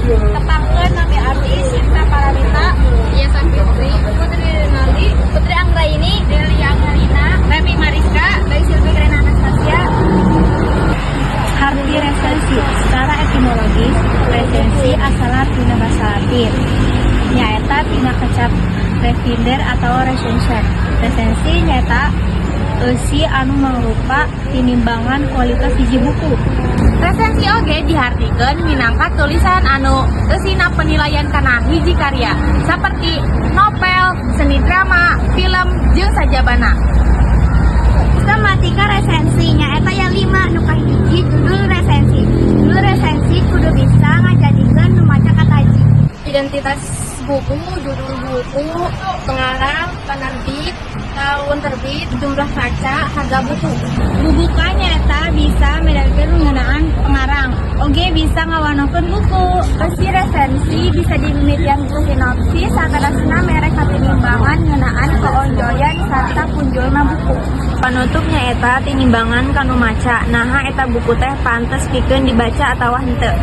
Tepangkeun Nabi Abdi Sinta Paramita, Yesa Fitri, Putri Renaldi, Putri Anggraini, Delia Karina, Remi Mariska, Bayi Silvi Grena Anastasia. Arti resensi secara etimologis, resensi asalna tina basa Latin. Nyaeta tina kecap revinder atau recension. Resensi nyaeta eusi anu mangrupa tinimbangan kualitas hiji buku. Resensi oge dihartikeun minangka tulisan anu eusina penilaian kana hiji karya, saperti novel, seni drama, film, jeung sajabana. Tematika resensi nyaeta ya 5 nu kahiji judul resensi. Judul resensi kudu bisa ngajadikeun nu maca kataji. Identitas buku, judul buku, pengarang, penerbit, tahun terbit, jumlah kaca, harga buku. Bubuka nyaeta bisa medalkeun ngeunaan pengarang. Oge bisa ngawanokeun buku. Eusi resensi bisa dimimitian ku sinopsis saterusna mere katinimbangan ngeunaan keonjoyan sarta punjulna buku. Panutup nyaeta tinimbangan kanu maca. Naha eta buku teh pantes pikeun dibaca atawa henteu.